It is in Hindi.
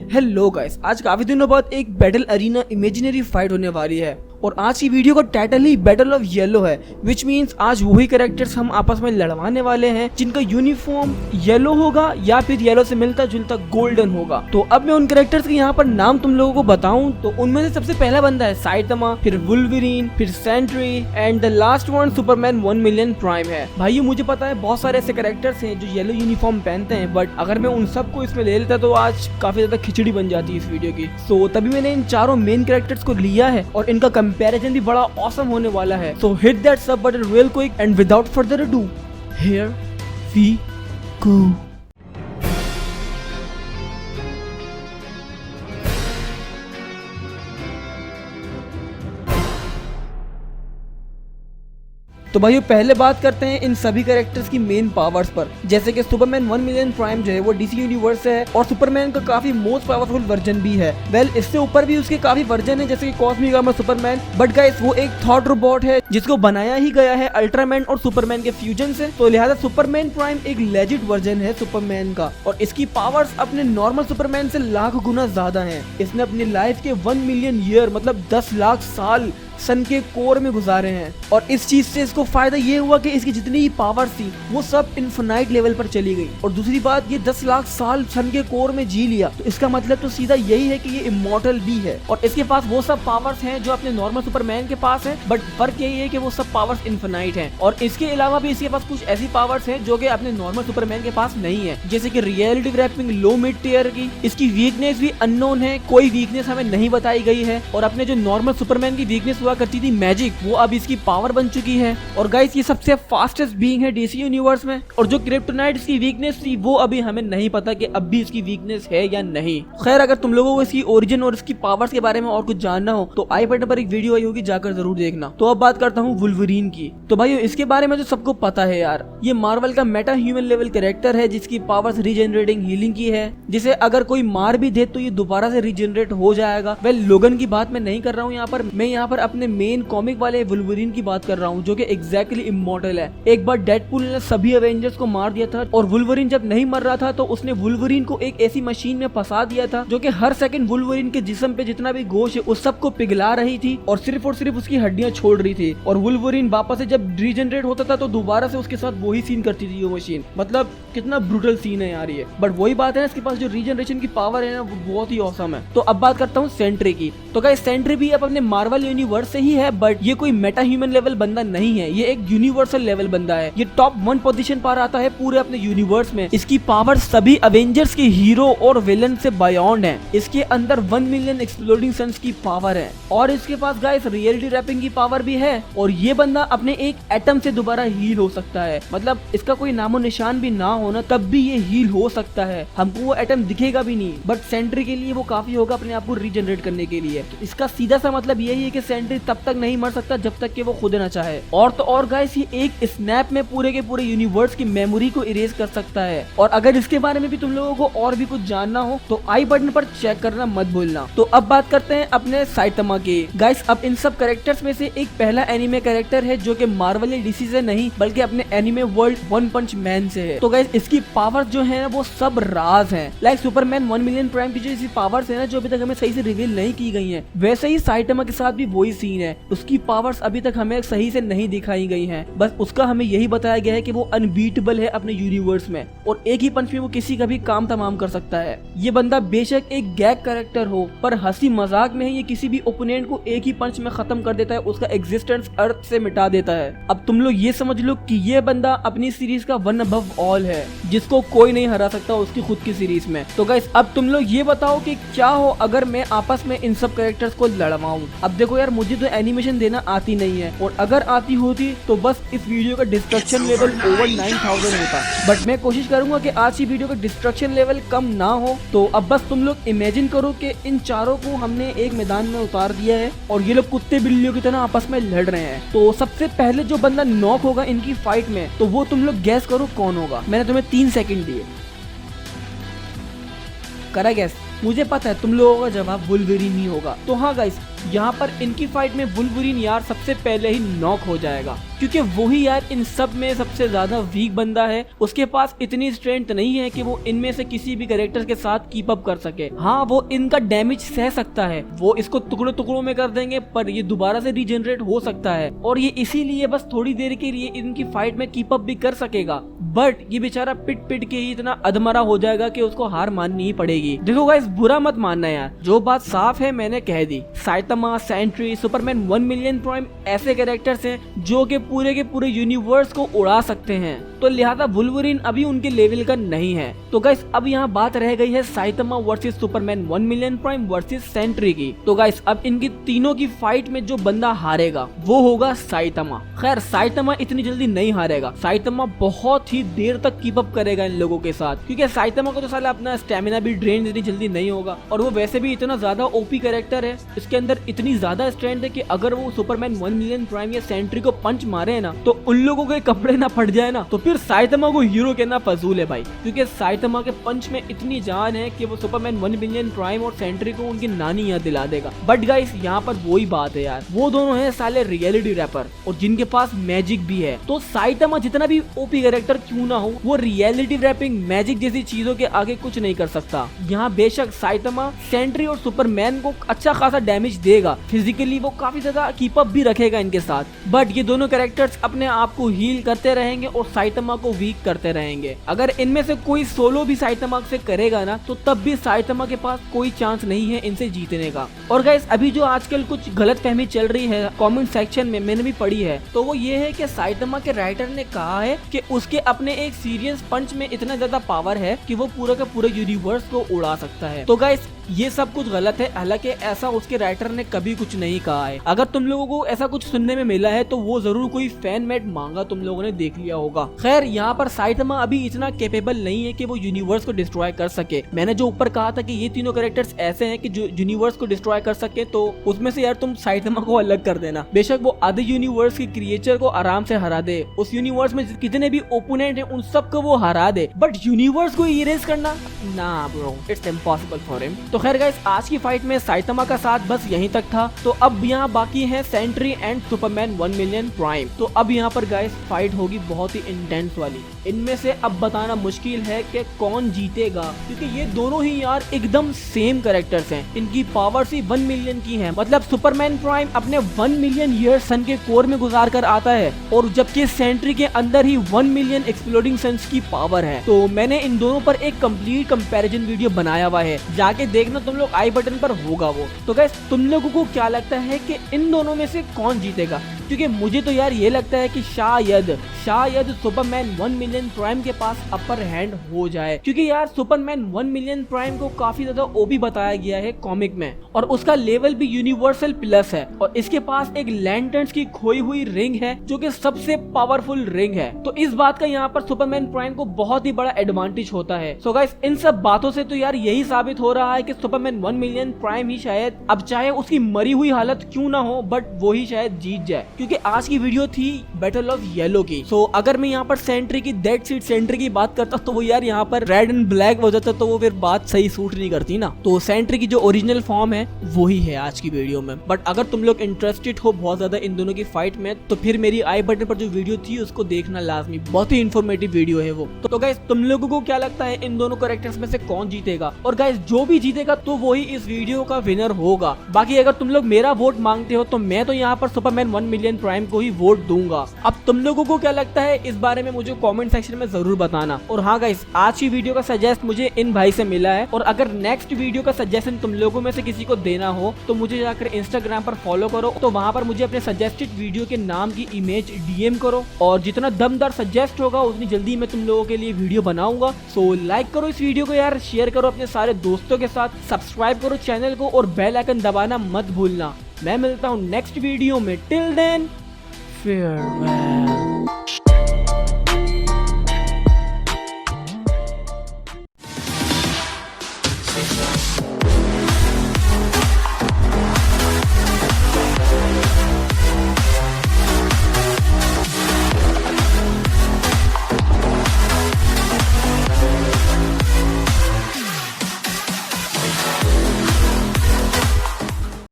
हेलो गाइस, आज काफी दिनों बाद एक बैटल अरीना इमेजिनरी फाइट होने वाली है और आज की वीडियो का title he battle of yellow है, विच मींस आज वही कैरेक्टर्स हम आपस में लड़वाने वाले हैं जिनका यूनिफॉर्म येलो होगा या फिर येलो से मिलता जुलता गोल्डन होगा। तो अब मैं उन कैरेक्टर्स के यहाँ पर नाम तुम लोगों को बताऊं तो उनमें से सबसे पहला बंदा है साइटमा, फिर वुल्वरीन, फिर Sentry and the last one Superman 1 million prime है। भाई मुझे पता है बहुत सारे ऐसे कैरेक्टर्स हैं जो येलो यूनिफॉर्म पहनते हैं, बट अगर मैं उन सबको इसमें ले लेता तो आज काफी ज्यादा खिचड़ी बन जाती है इस वीडियो की। सो तभी मैंने इन चारों मेन कैरेक्टर्स को लिया है और इनका कंपैरिजन भी बड़ा ऑसम होने वाला है। So hit that sub button real quick and without further ado here we go. तो भाइयों पहले बात करते हैं इन सभी कैरेक्टर्स की मेन पावर्स पर। जैसे कि सुपरमैन 1 मिलियन प्राइम जो है वो डीसी यूनिवर्स से है और सुपरमैन का काफी मोस्ट पावरफुल वर्जन भी है। वेल इससे ऊपर भी उसके काफी वर्जन है जैसे कि cosmic armour Superman, but guys वो एक थॉट रोबोट है जिसको बनाया ही गया है अल्ट्रामैन और सुपरमैन के फ्यूजन से। तो लिहाजा सुपरमैन प्राइम एक लेजिट वर्जन है सुपरमैन का और इसकी पावर्स अपने नॉर्मल सुपरमैन से लाख गुना ज्यादा है। इसने अपनी लाइफ के 1 मिलियन ईयर मतलब 10 लाख साल सन के कोर में गुजारे हैं और इस चीज से इसको फायदा ये हुआ कि इसकी जितनी ही पावर थी वो सब इन्फिनाइट लेवल पर चली गई। और दूसरी बात, ये 10 लाख साल सन के कोर में जी लिया तो इसका मतलब तो सीधा यही है कि ये इमॉर्टल भी है और इसके पास वो सब पावर्स हैं जो अपने नॉर्मल सुपरमैन के पास है, बट फर्क यही है कि वो सब पावर्स इन्फिनाइट हैं। और इसके अलावा भी इसके पास कुछ ऐसी पावर्स हैं जो कि अपने नॉर्मल सुपरमैन के पास नहीं है, जैसे कि रियलिटी ग्रैप्पिंग लो मिड टियर की। इसकी वीकनेस भी अननोन है, कोई वीकनेस हमें नहीं बताई गई है। और अपने जो नॉर्मल सुपरमैन की वीकनेस हुआ करती थी मैजिक, वो अब इसकी पावर बन चुकी है। और गाइस ये सबसे फास्टेस्ट बीइंग है डीसी यूनिवर्स में। और जो क्रिप्टोनाइट इसकी वीकनेस थी वो अभी हमें नहीं पता कि अब भी इसकी वीकनेस है या नहीं। खैर अगर तुम लोगों को इसकी ओरिजिन और इसकी पावर्स के बारे में और कुछ जानना हो तो आई बटन पर एक वीडियो आई होगी, जाकर जरूर देखना। तो अब बात करता हूँ वुल्वरीन की। तो भाई इसके बारे में तो सबको पता है यार, ये मार्वल का मेटा ह्यूमन लेवल कैरेक्टर है जिसकी पावर्स रीजनरेटिंग हीलिंग की है, जिसे अगर कोई मार भी दे तो ये दोबारा से रीजनरेट हो जाएगा। वेल लोगन की बात मैं नहीं कर रहा हूँ यहाँ पर, मैं यहाँ पर अपने मेन कॉमिक वाले वुल्वरीन की बात कर रहा हूँ जो कि एग्जैक्टली इमॉर्टल है। एक बार डेडपूल ने सभी एवेंजर्स को मार दिया था और वुल्वरीन जब नहीं मर रहा था तो उसने वुल्वरीन को एक ऐसी मशीन में फंसा दिया था जो कि हर सेकंड वुल्वरीन के जिस्म पे जितना भी गोश्त है उस सब को पिघला रही थी और सिर्फ उसकी हड्डियां छोड़ रही थी। और वुल्वरीन वापस से जब रीजनरेट होता था तो दोबारा से उसके साथ वही सीन करती थी वो मशीन। मतलब कितना ब्रूटल सीन है यार ये, बट वही बात है इसके पास जो रीजनरेशन की पावर है ना वो बहुत ही ऑसम है। तो अब बात करता हूँ सेंट्री की। तो गाइस सेंट्री भी अब अपने मार्वल यूनिवर्स से ही है, बट ये कोई मेटा ह्यूमन लेवल बंदा नहीं है, ये एक यूनिवर्सल लेवल बंदा है। ये टॉप 1 पोजीशन पर आता है पूरे अपने यूनिवर्स में। इसकी पावर सभी अवेंजर्स के हीरो और विलन से बियॉन्ड है। इसके अंदर 1 मिलियन एक्सप्लोडिंग सन्स की पावर है और इसके पास गाइस रियलिटी रैपिंग की पावर भी है। और ये बंदा अपने एक एटम से दोबारा हील हो सकता है, मतलब इसका कोई नामो निशान भी ना होना तब भी ये हील हो सकता है। हमको वो एटम दिखेगा भी नहीं, बट सेंट्री के लिए वो काफी होगा अपने आप को रीजनरेट करने के लिए। तो इसका सीधा सा मतलब यही है कि सेंट्री तब तक नहीं मर सकता जब तक कि वो खुद ना चाहे। और तो और गाइस ये एक स्नैप में पूरे के पूरे यूनिवर्स की मेमोरी को इरेज कर सकता है। और अगर इसके बारे में भी तुम लोगों को और भी कुछ जानना हो तो आई बटन पर चेक करना मत भूलना। तो अब बात करते हैं अपने साइटमा की। गाइस अब इन सब कैरेक्टर्स में से एक पहला एनिमे कैरेक्टर है जो कि मार्वल या डीसी से नहीं बल्कि अपने एनिमे वर्ल्ड वन पंच मैन से है। तो गाइस इसकी पावर्स जो है ना वो सब राज हैं। लाइक सुपरमैन 1 मिलियन प्राइम की जो इसकी पावर्स है ना जो अभी तक हमें सही से रिवील नहीं की गई है, वैसे ही साइटमा के साथ भी वही सीन है। उसकी पावर्स अभी तक हमें सही से नहीं दिखाई गई हैं, बस उसका हमें यही बताया गया है कि वो अनबीटेबल है अपने यूनिवर्स में और एक ही पंच में वो किसी का भी काम तमाम कर सकता है। ये बंदा बेशक एक गैग कैरेक्टर हो पर हंसी मजाक में ये किसी भी ओपोनेंट को एक ही पंच में खत्म कर देता है, उसका एग्जिस्टेंस अर्थ से मिटा देता है। अब तुम लोग ये समझ लो कि ये बंदा अपनी सीरीज का वन अबव ऑल है जिसको कोई नहीं हरा सकता उसकी खुद की सीरीज में। तो गाइस अब तुम लोग ये बताओ कि क्या हो अगर मैं आपस में इन सब कैरेक्टर्स को लड़वाऊं। अब देखो यार मुझे तो एनिमेशन देना आती नहीं है और अगर आती होती तो बस इस वीडियो का डिस्ट्रक्शन लेवल ओवर 9000 होता, बट मैं कोशिश करूंगा कि आज की वीडियो का डिस्ट्रक्शन लेवल कम ना हो। तो अब बस तुम लोग इमेजिन करो कि इन चारों को हमने एक मैदान में उतार दिया है और ये लोग कुत्ते बिल्लियों की तरह आपस में लड़ रहे हैं। तो सबसे पहले जो बंदा नॉक होगा इनकी फाइट में तो वो तुम लोग गैस करो कौन होगा। मैंने तुम्हें 3 सेकंड दिए, करा गैस। मुझे पता है तुम लोगों का जवाब वुल्वरीन ही होगा। तो हाँ गाइस यहाँ पर इनकी फाइट में वुल्वरीन यार सबसे पहले ही नॉक हो जाएगा, क्योंकि वही यार इन सब में सबसे ज्यादा वीक बंदा है। उसके पास इतनी स्ट्रेंथ नहीं है कि वो इनमें से किसी भी कैरेक्टर के साथ कीप अप कर सके। हाँ, वो इनका डैमेज सह सकता है, वो इसको टुकड़ों टुकड़ों में कर देंगे, पर ये दोबारा से रीजनरेट हो सकता है और ये इसीलिए बस थोड़ी देर के लिए इनकी फाइट में कीप अप भी कर सकेगा। बट ये बेचारा पिट पिट के ही इतना अधमरा हो जाएगा कि उसको हार माननी ही पड़ेगी। देखो गाइस, बुरा मत मानना यार, जो बात साफ है मैंने कह दी। Saitama, Sentry, Superman 1 million prime ऐसे कैरेक्टर्स हैं जो कि पूरे के पूरे यूनिवर्स को उड़ा सकते हैं, तो लिहाजा वुल्वरीन अभी उनके लेवल का नहीं है। तो गाइस अब यहाँ बात रह गई है Saitama versus Superman 1 million prime versus Sentry की। तो गाइस अब इनकी तीनों की फाइट में जो बंदा हारेगा वो होगा साइतामा। खैर साइतामा इतनी जल्दी नहीं हारेगा, साइतामा बहुत ही देर तक कीप अप करेगा इन लोगों के साथ, क्योंकि साइतामा को तो साला अपना स्टेमिना भी ड्रेन इतनी जल्दी नहीं होगा और वो वैसे भी इतना ज्यादा ओपी कैरेक्टर है, इसके अंदर इतनी ज्यादा स्ट्रेंथ है कि अगर वो सुपरमैन 1 मिलियन प्राइम या सेंट्री को पंच मारे ना तो उन लोगों के कपड़े ना फट जाए ना, तो फिर साइतामा को हीरो कहना फजूल है भाई, क्योंकि साइतामा के पंच में इतनी जान है कि वो सुपरमैन 1 मिलियन प्राइम और सेंट्री को उनकी नानी याद दिला देगा। बट गाइस यहाँ पर वही बात है यार, वो दोनों है साले रियलिटी रैपर और जिनके पास मैजिक भी है। तो साइतामा जितना भी ओपी कैरेक्टर क्यों ना हो, वो रियलिटी रैपिंग मैजिक जैसी चीजों के आगे कुछ नहीं कर सकता। यहाँ बेशक साइतामा सेंट्री और सुपरमैन को अच्छा खासा डैमेज देगा, फिजिकली वो काफी ज्यादा कीप अप भी रखेगा इनके साथ, बट ये दोनों कैरेक्टर्स अपने आप को हील करते रहेंगे और साइतामा को वीक करते रहेंगे। अगर इनमें से कोई सोलो भी साइतामा से करेगा ना तो तब भी साइतामा के पास कोई चांस नहीं है इनसे जीतने का। और गाइस अभी जो आजकल कुछ गलतफहमी चल रही है कमेंट सेक्शन में, मैंने भी पढ़ी है, तो वो ये है कि साइतामा के राइटर ने कहा है कि उसके अपने एक सीरियस पंच में इतना ज्यादा पावर है कि वो पूरा का पूरा यूनिवर्स को उड़ा सकता है। तो गाइस ये सब कुछ गलत है, हालांकि ऐसा उसके राइटर ने कभी कुछ नहीं कहा है। अगर तुम लोगों को ऐसा कुछ सुनने में मिला है तो वो जरूर कोई फैन मेड मांगा तुम लोगों ने देख लिया होगा। खैर यहाँ पर साइतामा अभी इतना कैपेबल नहीं है कि वो यूनिवर्स को डिस्ट्रॉय कर सके। मैंने जो ऊपर कहा था कि ये तीनों कैरेक्टर्स ऐसे हैं कि जो यूनिवर्स को डिस्ट्रॉय कर सके, तो उसमें से यार तुम साइतामा को अलग कर देना। बेशक वो आधे यूनिवर्स के क्रिएचर को आराम से हरा दे, उस यूनिवर्स में कितने भी ओपोनेंट है उन सबको वो हरा दे, बट यूनिवर्स को इरेज करना ना bro, it's impossible for him. तो खैर गाइस आज की फाइट में साइतामा का साथ बस यहीं तक था। तो अब यहाँ बाकी है Sentry and Superman 1 million prime. तो अब यहाँ पर गाइस फाइट होगी बहुत ही इंटेंस वाली। इनमें से अब बताना मुश्किल है कि कौन जीतेगा, क्योंकि ये दोनों ही यार एकदम सेम कैरेक्टर्स हैं। इनकी पावर्स ही 1 मिलियन की है, मतलब सुपरमैन प्राइम अपने 1 मिलियन ईयर सन के कोर में गुजार कर आता है और जबकि सेंट्री के अंदर ही 1 मिलियन एक्सप्लोडिंग सन्स की पावर है। तो मैंने इन दोनों पर एक कंप्लीट कंपैरिजन वीडियो बनाया हुआ है, जाके देखना तुम लोग, आई बटन पर होगा वो। तो गाइस तुम लोगों को क्या लगता है कि इन दोनों में से कौन जीतेगा? क्योंकि मुझे तो यार ये लगता है कि शायद सुपरमैन 1 मिलियन प्राइम के पास अपर हैंड हो जाए, क्योंकि यार सुपरमैन 1 मिलियन प्राइम को काफी ज्यादा ओबी बताया गया है कॉमिक में और उसका लेवल भी यूनिवर्सल प्लस है और इसके पास एक लैंटर्न्स की खोई हुई रिंग है जो कि सबसे पावरफुल रिंग है। तो इस बात का यहाँ पर सुपरमैन प्राइम को बहुत ही बड़ा एडवांटेज होता है। सो गाइस इन सब बातों से तो यार यही साबित हो रहा है कि सुपरमैन 1 मिलियन प्राइम ही शायद, अब चाहे उसकी मरी हुई हालत क्यों ना हो, बट वो ही शायद जीत जाए, क्योंकि आज की वीडियो थी बैटल ऑफ येलो की। सो अगर मैं यहाँ पर सेंट्री की डेड सीट सेंट्री की बात करता तो वो यार यहाँ पर रेड एंड ब्लैक हो जाता, तो वो फिर बात सही सूट नहीं करती ना। तो सेंट्री की जो ओरिजिनल फॉर्म है वही है आज की वीडियो में। बट अगर तुम लोग इंटरेस्टेड हो बहुत ज्यादा इन दोनों की फाइट में, तो फिर मेरी आई बटन पर जो वीडियो थी उसको देखना लाजमी, बहुत ही इन्फॉर्मेटिव वीडियो है वो। तो गाइस तुम लोगों को क्या लगता है इन दोनों कैरेक्टर्स में से कौन जीतेगा? और गाइस जो भी जीतेगा तो वही इस वीडियो का विनर होगा। बाकी अगर तुम लोग मेरा वोट मांगते हो तो मैं तो यहाँ पर सुपरमैन 1 मिलियन प्राइम को ही वोट दूंगा। अब तुम लोगों को क्या लगता है इस बारे में मुझे कमेंट सेक्शन में जरूर बताना। और हाँ गाइस आज की वीडियो का सजेस्ट मुझे इन भाई से मिला है, और अगर नेक्स्ट वीडियो का सजेशन तुम लोगों में से किसी को देना हो तो मुझे जाकर इंस्टाग्राम पर फॉलो करो, तो वहाँ पर मुझे अपने सजेस्टेड वीडियो के नाम की इमेज DM करो, और जितना दमदार सजेस्ट होगा उतनी जल्दी मैं तुम लोगों के लिए वीडियो बनाऊंगा। सो लाइक करो इस वीडियो को यार, शेयर करो अपने सारे दोस्तों के साथ, सब्सक्राइब करो चैनल को और बेल आइकन दबाना मत भूलना। मैं मिलता हूँ नेक्स्ट वीडियो में, टिल देन फेयरवेल।